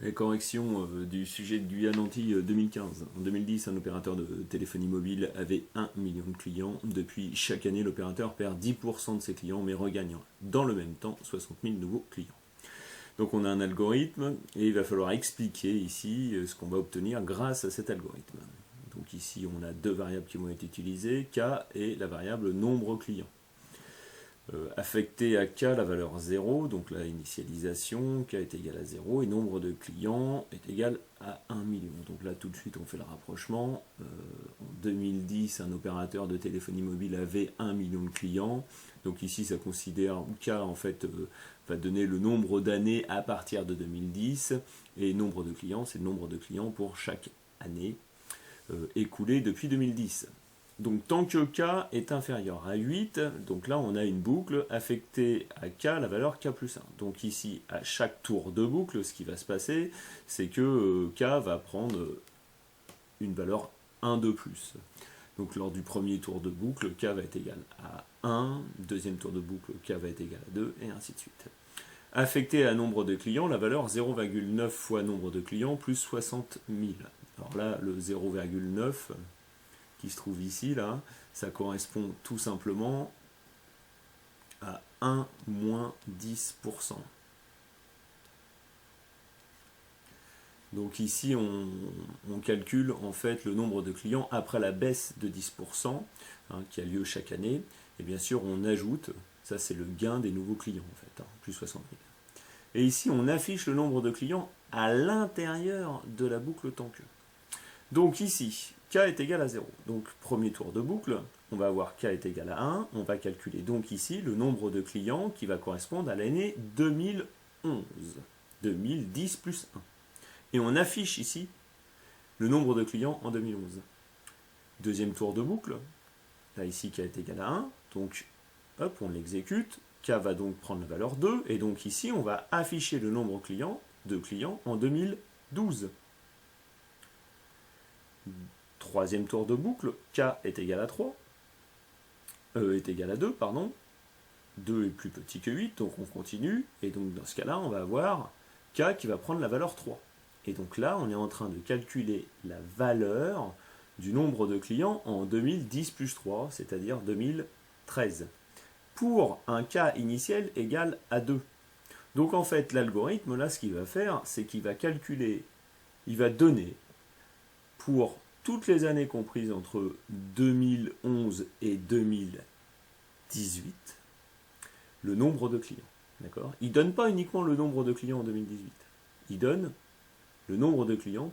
Les corrections du sujet du Yananti 2015. En 2010, un opérateur de téléphonie mobile avait 1 million de clients. Depuis, chaque année, l'opérateur perd 10% de ses clients, mais regagne dans le même temps 60 000 nouveaux clients. Donc on a un algorithme, et il va falloir expliquer ici ce qu'on va obtenir grâce à cet algorithme. Donc ici, on a deux variables qui vont être utilisées, K et la variable nombre client. Affecté à K la valeur 0, donc la initialisation, K est égal à 0, et nombre de clients est égal à 1 million. Donc là tout de suite on fait le rapprochement. En 2010, un opérateur de téléphonie mobile avait 1 million de clients. Donc ici ça considère, K en fait va donner le nombre d'années à partir de 2010, et nombre de clients, c'est le nombre de clients pour chaque année écoulée depuis 2010. Donc tant que K est inférieur à 8, donc là on a une boucle affectée à K la valeur K plus 1. Donc ici, à chaque tour de boucle, ce qui va se passer, c'est que K va prendre une valeur 1 de plus. Donc lors du premier tour de boucle, K va être égal à 1, deuxième tour de boucle, K va être égal à 2, et ainsi de suite. Affecté à nombre de clients, la valeur 0,9 fois nombre de clients plus 60 000. Alors là, le 0,9... qui se trouve ici, là, ça correspond tout simplement à 1 moins 10%. Donc ici, on calcule en fait le nombre de clients après la baisse de 10% qui a lieu chaque année. Et bien sûr, on ajoute, ça c'est le gain des nouveaux clients en fait, plus 60 000. Et ici, on affiche le nombre de clients à l'intérieur de la boucle tant que. Donc ici, K est égal à 0. Donc premier tour de boucle, on va avoir K est égal à 1. On va calculer donc ici le nombre de clients qui va correspondre à l'année 2011. 2010 plus 1. Et on affiche ici le nombre de clients en 2011. Deuxième tour de boucle, là ici K est égal à 1. Donc hop, on l'exécute. K va donc prendre la valeur 2. Et donc ici, on va afficher le nombre de clients en 2012. Troisième tour de boucle, K est égal à 3, est égal à 2, pardon. 2 est plus petit que 8, donc on continue, et donc dans ce cas-là, on va avoir K qui va prendre la valeur 3. Et donc là, on est en train de calculer la valeur du nombre de clients en 2010 plus 3, c'est-à-dire 2013, pour un K initial égal à 2. Donc en fait, l'algorithme, là, ce qu'il va faire, c'est qu'il va calculer, il va donner pour toutes les années comprises entre 2011 et 2018, le nombre de clients. D'accord ? Il ne donne pas uniquement le nombre de clients en 2018. Il donne le nombre de clients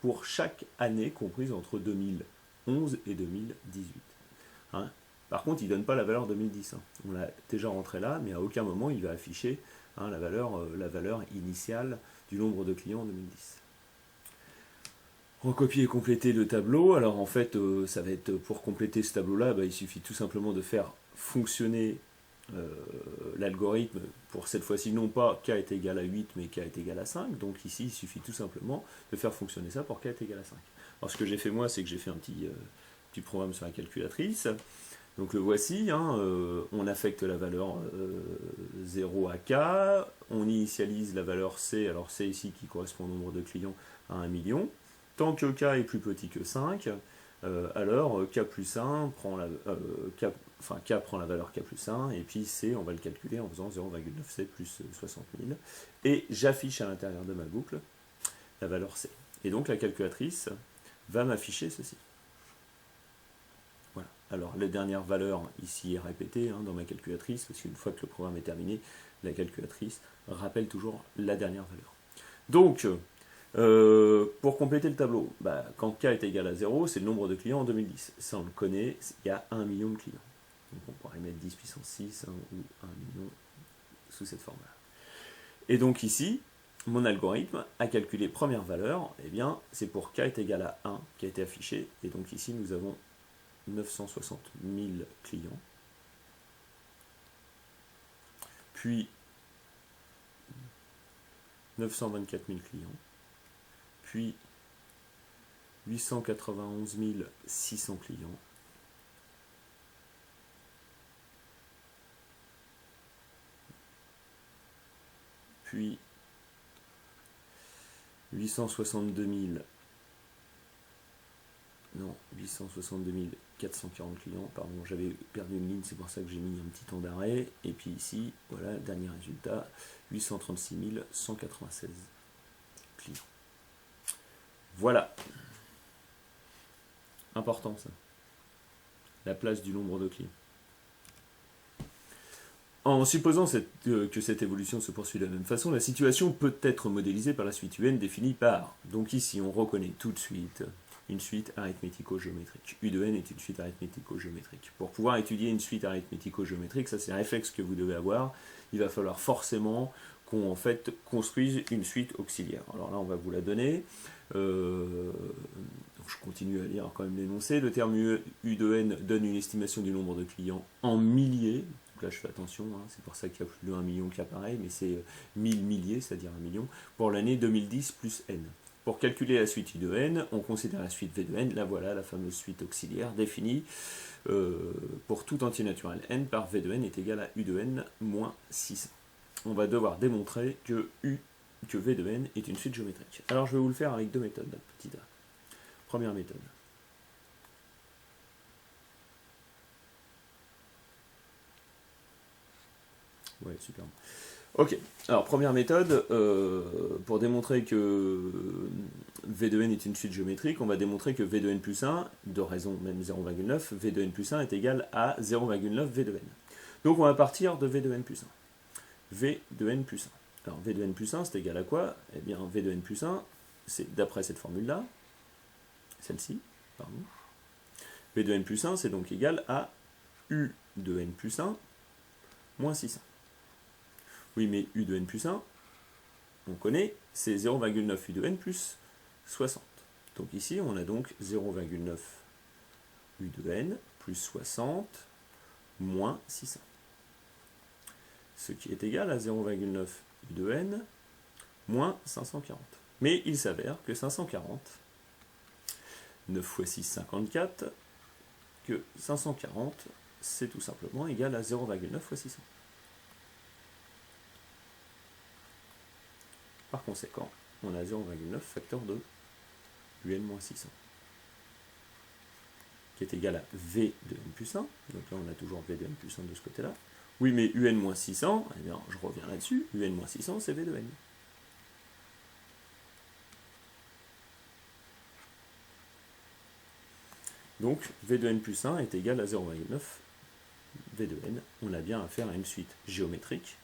pour chaque année comprise entre 2011 et 2018. Hein ? Par contre, il ne donne pas la valeur 2010. Hein. On l'a déjà rentré là, mais à aucun moment il va afficher la valeur initiale du nombre de clients en 2010. Recopier et compléter le tableau. Alors en fait, ça va être pour compléter ce tableau-là, il suffit tout simplement de faire fonctionner l'algorithme pour cette fois-ci non pas K est égal à 8 mais K est égal à 5. Donc ici, il suffit tout simplement de faire fonctionner ça pour K est égal à 5. Alors ce que j'ai fait moi, c'est que j'ai fait un petit programme sur la calculatrice. Donc le voici, on affecte la valeur 0 à K, on initialise la valeur C, alors C ici qui correspond au nombre de clients à 1 million. Tant que K est plus petit que 5, alors K plus 1 prend K prend la valeur K plus 1, et puis C, on va le calculer en faisant 0,97 plus 60 000. Et j'affiche à l'intérieur de ma boucle la valeur C. Et donc la calculatrice va m'afficher ceci. Voilà. Alors la dernière valeur ici est répétée dans ma calculatrice, parce qu'une fois que le programme est terminé, la calculatrice rappelle toujours la dernière valeur. Donc, pour compléter le tableau, quand K est égal à 0, c'est le nombre de clients en 2010. Ça, on le connaît, il y a 1 million de clients. Donc on pourrait mettre 10 puissance 6 ou 1 million sous cette forme-là. Et donc ici, mon algorithme a calculé première valeur, c'est pour K est égal à 1 qui a été affiché. Et donc ici, nous avons 960 000 clients. Puis 924 000 clients. Puis 891 600 clients. Puis 862 000, non, 862 440 clients, pardon, j'avais perdu une ligne, c'est pour ça que j'ai mis un petit temps d'arrêt, et puis ici, voilà, dernier résultat, 836 196 clients. Voilà. Important ça. La place du nombre de clients. En supposant que cette évolution se poursuit de la même façon, la situation peut être modélisée par la suite UN définie par. Donc ici, on reconnaît tout de suite une suite arithmético-géométrique. U de n est une suite arithmético-géométrique. Pour pouvoir étudier une suite arithmético-géométrique, ça c'est un réflexe que vous devez avoir, il va falloir forcément qu'on en fait construise une suite auxiliaire. Alors là, on va vous la donner. Je continue à lire quand même l'énoncé. Le terme U de n donne une estimation du nombre de clients en milliers. Donc là, je fais attention, hein, c'est pour ça qu'il y a plus de 1 million qui apparaît, mais c'est 1000 milliers, c'est-à-dire 1 million, pour l'année 2010 plus n. Pour calculer la suite U de n, on considère la suite V de n, là voilà la fameuse suite auxiliaire définie pour tout entier naturel n par V de n est égal à U de n moins 600. On va devoir démontrer que V de n est une suite géométrique. Alors je vais vous le faire avec deux méthodes. Petite A. Première méthode. Ouais, super. Ok, alors première méthode, pour démontrer que V de n est une suite géométrique, on va démontrer que V de n plus 1, de raison même 0,9, V de n plus 1 est égal à 0,9 V de n. Donc on va partir de V de n plus 1. V de n plus 1. Alors V de n plus 1, c'est égal à quoi? Eh bien V de n plus 1, c'est d'après cette formule-là, celle-ci, pardon. V de n plus 1, c'est donc égal à U de n plus 1 moins 600. Oui, mais U de n plus 1, on connaît, c'est 0,9 U de n plus 60. Donc ici, on a donc 0,9 U de n plus 60 moins 600. Ce qui est égal à 0,9 U de n moins 540. Mais il s'avère que 540, 9 fois 6, 54, que 540, c'est tout simplement égal à 0,9 fois 600. Par conséquent, on a 0,9 facteur de UN moins 600, qui est égal à V de n plus 1. Donc là, on a toujours V de n plus 1 de ce côté-là. Oui, mais UN moins 600, eh bien, je reviens là-dessus. UN moins 600, c'est V de n. Donc, V de n plus 1 est égal à 0,9 V de n. On a bien affaire à une suite géométrique.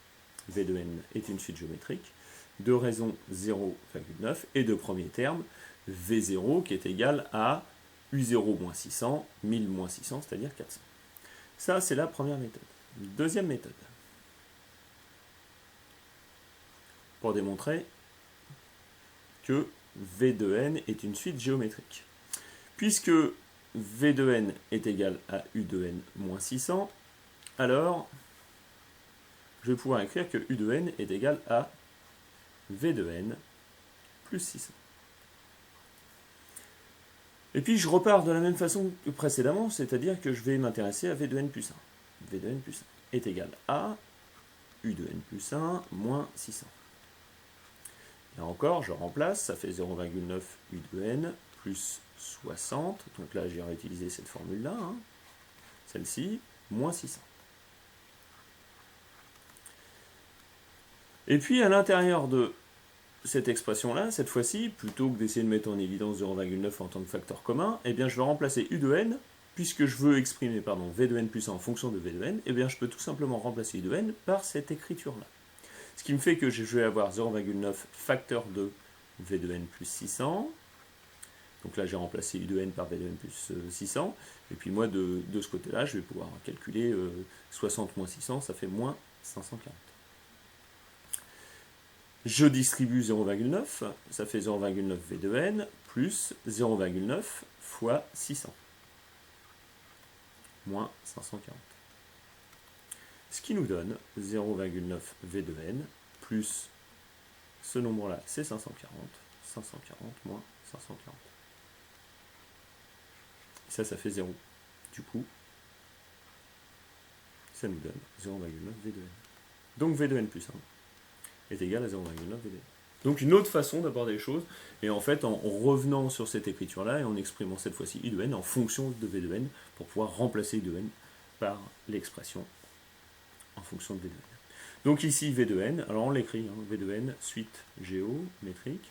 V de n est une suite géométrique. De raison 0,9 et de premier terme V0 qui est égal à U0 moins 600, 1000 moins 600, c'est-à-dire 400. Ça, c'est la première méthode. Deuxième méthode. Pour démontrer que V de n est une suite géométrique. Puisque V de n est égal à U de n moins 600, alors je vais pouvoir écrire que U de n est égal à V de n plus 600. Et puis je repars de la même façon que précédemment, c'est-à-dire que je vais m'intéresser à V de n plus 1. V de n plus 1 est égal à U de n plus 1 moins 600. Là encore, je remplace, ça fait 0,9 U de n plus 60. Donc là, j'ai réutilisé cette formule-là, hein, celle-ci, moins 600. Et puis à l'intérieur de cette expression-là, cette fois-ci, plutôt que d'essayer de mettre en évidence 0,9 en tant que facteur commun, eh bien je vais remplacer U de n, puisque je veux exprimer V de n plus 1 en fonction de V de n, eh bien je peux tout simplement remplacer U de n par cette écriture-là. Ce qui me fait que je vais avoir 0,9 facteur de V de n plus 600. Donc là, j'ai remplacé U de n par V de n plus 600. Et puis moi, de ce côté-là, je vais pouvoir calculer 60 moins 600, ça fait moins 540. Je distribue 0,9, ça fait 0,9 V de n plus 0,9 fois 600, moins 540. Ce qui nous donne 0,9 V de n plus ce nombre-là, c'est 540, 540 moins 540. Et ça fait 0. Du coup, ça nous donne 0,9 V de n. Donc V de n plus 1 est égal à 0,9 V de n. Donc une autre façon d'aborder les choses, et en fait en revenant sur cette écriture-là et en exprimant cette fois-ci u de n en fonction de v de n pour pouvoir remplacer u de n par l'expression en fonction de v de n. Donc ici v de n, alors on l'écrit, hein, v de n, suite géométrique,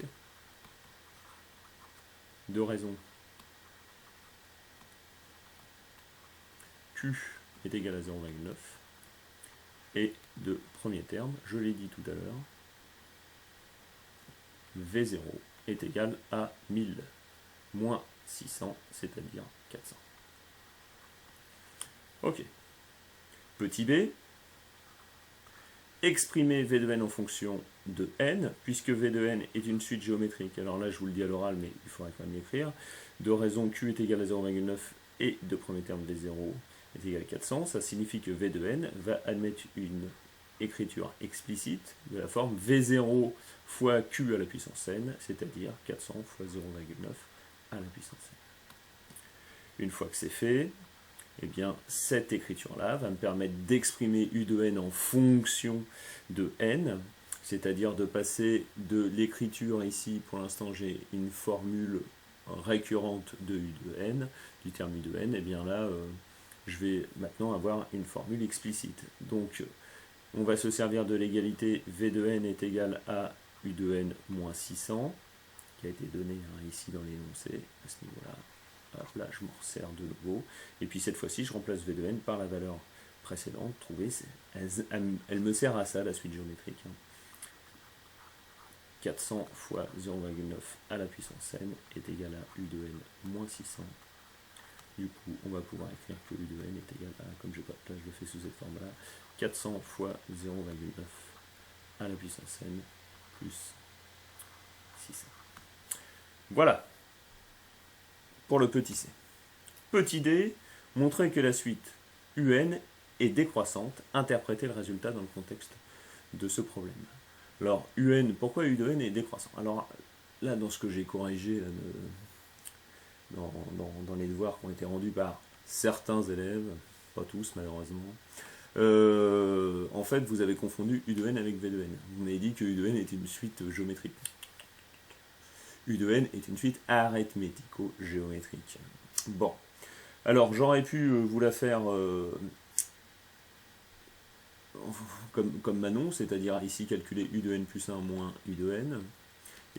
de raison q est égal à 0,9, et de premier terme, je l'ai dit tout à l'heure, V0 est égal à 1000 moins 600, c'est-à-dire 400. Ok. Petit b, exprimer v de n en fonction de n, puisque v de n est une suite géométrique. Alors là, je vous le dis à l'oral, mais il faudra quand même l'écrire. De raison q est égal à 0,9 et de premier terme v0 est égal à 400. Ça signifie que v de n va admettre une écriture explicite de la forme v0 fois q à la puissance n, c'est-à-dire 400 fois 0,9 à la puissance n. Une fois que c'est fait, eh bien, cette écriture-là va me permettre d'exprimer u de n en fonction de n, c'est-à-dire de passer de l'écriture ici, pour l'instant j'ai une formule récurrente de u de n, du terme u de n, et bien là, je vais maintenant avoir une formule explicite. Donc, on va se servir de l'égalité v de n est égal à u de n moins 600, qui a été donné ici dans l'énoncé, à ce niveau-là. Hop, là, je m'en resserre de nouveau. Et puis cette fois-ci, je remplace v de n par la valeur précédente trouvée. Elle me sert à ça, la suite géométrique. 400 fois 0,9 à la puissance n est égal à u de n moins 600. Du coup, on va pouvoir écrire que u de n est égal à, comme je n'ai pas de place, je le fais sous cette forme-là, 400 fois 0,9 à la puissance n plus 600. Voilà pour le petit c. Petit d, montrer que la suite un est décroissante, interpréter le résultat dans le contexte de ce problème. Alors, un, pourquoi u de n est décroissant? Alors, là, dans ce que j'ai corrigé, là, dans les devoirs qui ont été rendus par certains élèves, pas tous malheureusement, en fait, vous avez confondu u de n avec v de n. Vous m'avez dit que u de n était une suite géométrique. U de n est une suite arithmético-géométrique. Bon. Alors, j'aurais pu vous la faire comme Manon, c'est-à-dire ici calculer u de n plus 1 moins u de n,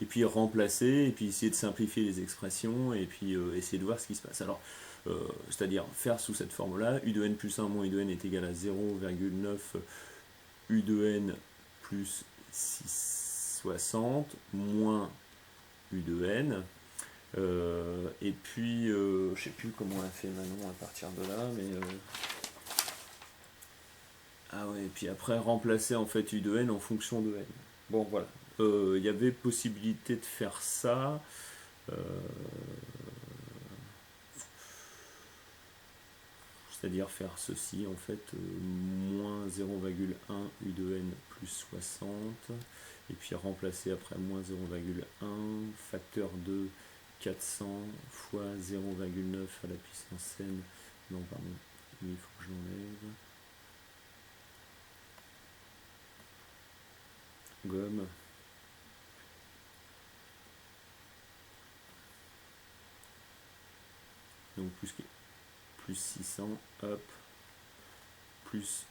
et puis remplacer, et puis essayer de simplifier les expressions, et puis essayer de voir ce qui se passe. Alors, c'est-à-dire faire sous cette forme-là, u de n plus 1 moins u de n est égal à 0,9 u de n plus 660 moins u de n. Et puis, je ne sais plus comment on a fait Manon à partir de là, mais... Ah ouais, et puis après remplacer en fait u de n en fonction de n. Bon, voilà. Il y avait possibilité de faire ça. C'est-à-dire faire ceci, en fait, moins 0,1 u de n plus 60, et puis remplacer après moins 0,1, facteur de 400 fois 0,9 à la puissance n, non pardon, il faut que je l'enlève, gomme, donc plus 600, hop, plus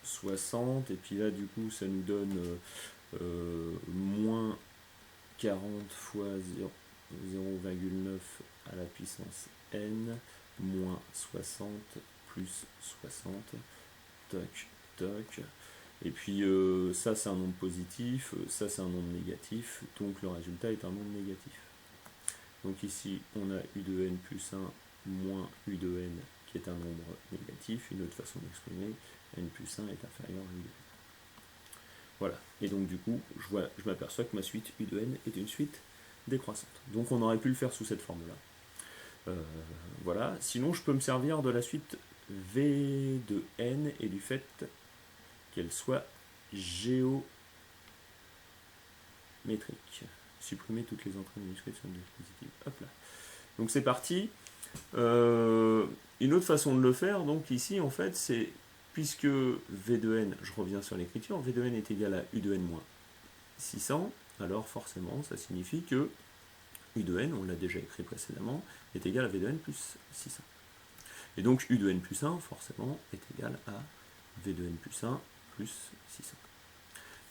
60, et puis là du coup ça nous donne moins 40 fois 0,9 à la puissance n, moins 60, plus 60, toc, toc, et puis ça c'est un nombre positif, ça c'est un nombre négatif, donc le résultat est un nombre négatif. Donc ici on a u de n plus 1 moins u de n qui est un nombre négatif, une autre façon d'exprimer, n plus 1 est inférieur à u de n. Voilà, et donc du coup, je m'aperçois que ma suite u de n est une suite décroissante. Donc on aurait pu le faire sous cette forme-là. Voilà, sinon je peux me servir de la suite v de n et du fait qu'elle soit géométrique. Supprimer toutes les entrées minuscules sur le dispositif. Hop là. Donc c'est parti. Une autre façon de le faire, donc ici en fait, c'est puisque v de n, je reviens sur l'écriture, v de n est égal à u de n moins 600, alors forcément, ça signifie que U de n, on l'a déjà écrit précédemment, est égal à V de n plus 600. Et donc U de n plus 1, forcément, est égal à V de n plus 1 plus 600.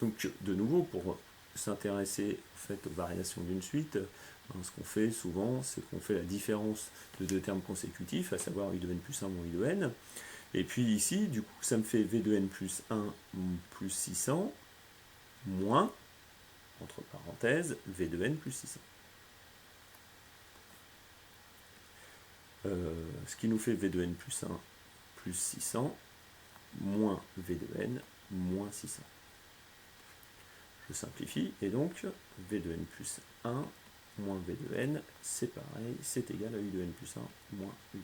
Donc, de nouveau, pour s'intéresser en fait, aux variations d'une suite, ce qu'on fait souvent, c'est qu'on fait la différence de deux termes consécutifs, à savoir U de n plus 1 moins U de n. Et puis ici, du coup, ça me fait V de n plus 1 plus 600 moins, entre parenthèses, V de n plus 600. Ce qui nous fait V de n plus 1 plus 600 moins V de n moins 600. Je simplifie, et donc V de n plus 1 moins V de n, c'est pareil, c'est égal à U de n plus 1 moins U de n.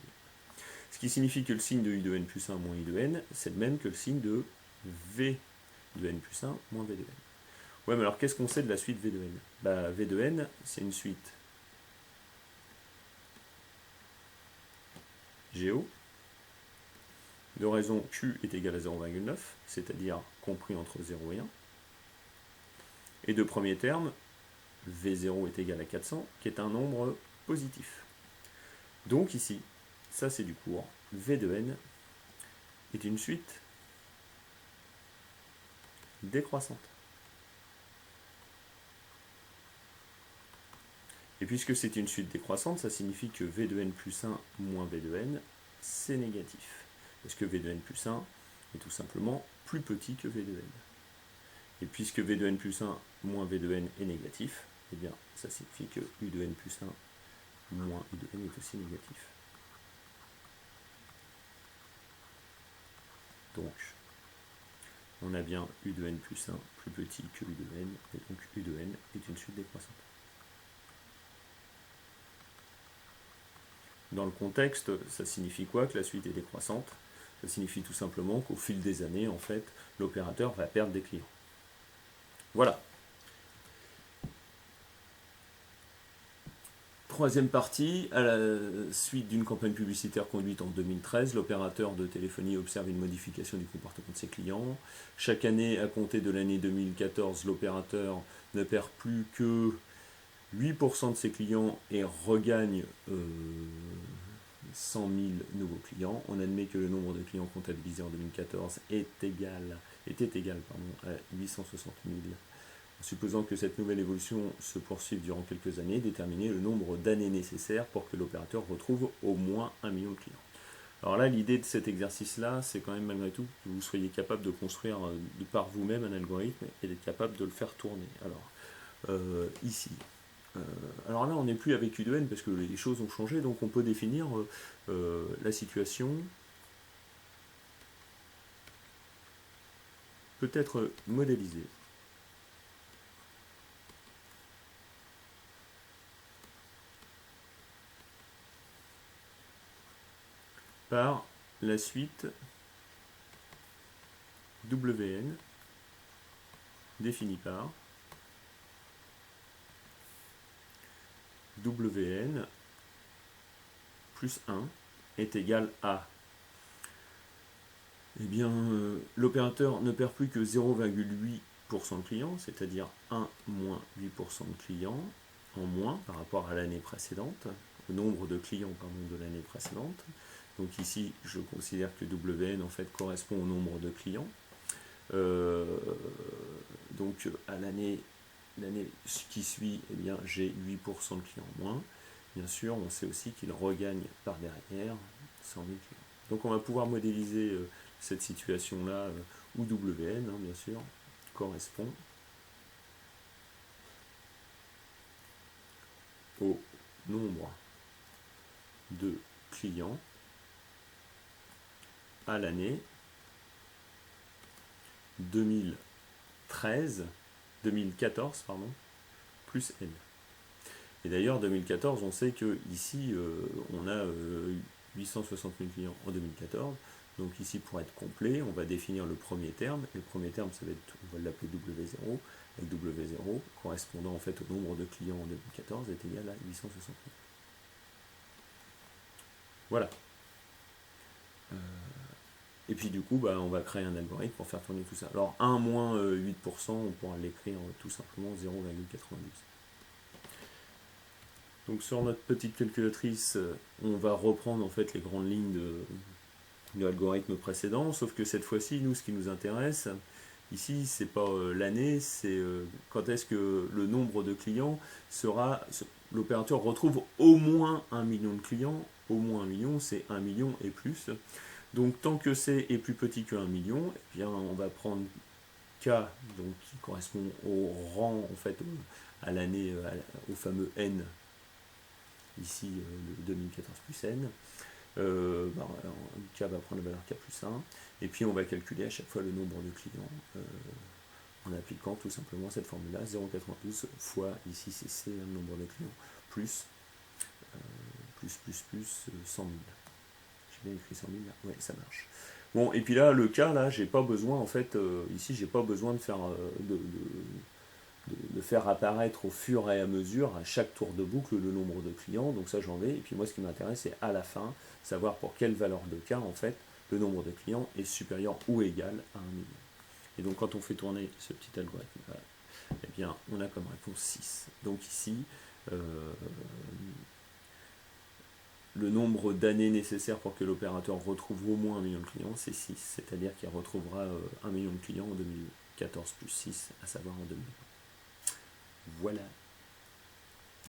Ce qui signifie que le signe de U de n plus 1 moins U de n, c'est le même que le signe de V de n plus 1 moins V de n. Ouais, mais alors qu'est-ce qu'on sait de la suite V de n? Bah, V de n, c'est une suite Géo de raison Q est égal à 0,9, c'est-à-dire compris entre 0 et 1. Et de premier terme, V0 est égal à 400, qui est un nombre positif. Donc ici, ça c'est du cours, V de n est une suite décroissante. Et puisque c'est une suite décroissante, ça signifie que V de n plus 1 moins V de n, c'est négatif. Parce que V de n plus 1 est tout simplement plus petit que V de n. Et puisque V de n plus 1 moins V de n est négatif, eh bien ça signifie que U de n plus 1 moins U de n est aussi négatif. Donc, on a bien U de n plus 1 plus petit que U de n, et donc U de n est une suite décroissante. Dans le contexte, ça signifie quoi que la suite est décroissante? Ça signifie tout simplement qu'au fil des années, en fait, l'opérateur va perdre des clients. Voilà. Troisième partie, à la suite d'une campagne publicitaire conduite en 2013, l'opérateur de téléphonie observe une modification du comportement de ses clients. Chaque année, à compter de l'année 2014, l'opérateur ne perd plus que 8% de ses clients et regagne 100 000 nouveaux clients. On admet que le nombre de clients comptabilisés en 2014 était égal à 860 000. En supposant que cette nouvelle évolution se poursuive durant quelques années, déterminer le nombre d'années nécessaires pour que l'opérateur retrouve au moins 1 million de clients. Alors là, l'idée de cet exercice-là, c'est quand même malgré tout que vous soyez capable de construire de par vous-même un algorithme et d'être capable de le faire tourner. Alors, ici. Alors là, on n'est plus avec U de n parce que les choses ont changé, donc on peut définir la situation peut être modélisée par la suite Wn définie par Wn plus 1 est égal à, eh bien, l'opérateur ne perd plus que 0,8% de clients, c'est-à-dire 1 moins 8% de clients en moins par rapport à l'année précédente, au nombre de clients de l'année précédente. Donc ici, je considère que Wn en fait correspond au nombre de clients. Donc à l'année qui suit, eh bien, j'ai 8% de clients en moins. Bien sûr, on sait aussi qu'il regagne par derrière 100 000 clients. Donc on va pouvoir modéliser cette situation-là, où Wn, bien sûr, correspond au nombre de clients à l'année 2014, plus n. Et d'ailleurs, 2014, on sait que ici, on a 860 000 clients en 2014. Donc ici, pour être complet, on va définir le premier terme. Et le premier terme, ça va être, on va l'appeler W0. Avec W0 correspondant en fait au nombre de clients en 2014 est égal à 860 000. Voilà. Et puis du coup, bah, on va créer un algorithme pour faire tourner tout ça. Alors 1 moins 8%, on pourra l'écrire tout simplement 0,92. Donc sur notre petite calculatrice, on va reprendre en fait les grandes lignes de l'algorithme précédent, sauf que cette fois-ci, nous, ce qui nous intéresse, ici, c'est pas l'année, c'est quand est-ce que le nombre de clients sera, l'opérateur retrouve au moins 1 million de clients, au moins 1 million, c'est 1 million et plus. Donc tant que c est plus petit que 1 million, eh bien, on va prendre K, donc, qui correspond au rang, en fait, à l'année, au fameux N, ici, le 2014 plus N. K va prendre la valeur K plus 1, et puis on va calculer à chaque fois le nombre de clients en appliquant tout simplement cette formule-là, 0,92 fois, ici c'est C, le nombre de clients, plus 100 000. J'ai bien écrit 100 000 là, ouais, ça marche. Bon, et puis là, le cas, là, j'ai pas besoin, en fait, ici, j'ai pas besoin de faire, de faire apparaître au fur et à mesure, à chaque tour de boucle, le nombre de clients. Donc ça, j'en vais. Et puis moi, ce qui m'intéresse, c'est à la fin, savoir pour quelle valeur de cas, en fait, le nombre de clients est supérieur ou égal à 1 million. Et donc, quand on fait tourner ce petit algorithme-là, eh bien, on a comme réponse 6. Donc ici, le nombre d'années nécessaires pour que l'opérateur retrouve au moins 1 million de clients, c'est 6. C'est-à-dire qu'il retrouvera 1 million de clients en 2014 plus 6, à savoir en 2020. Voilà.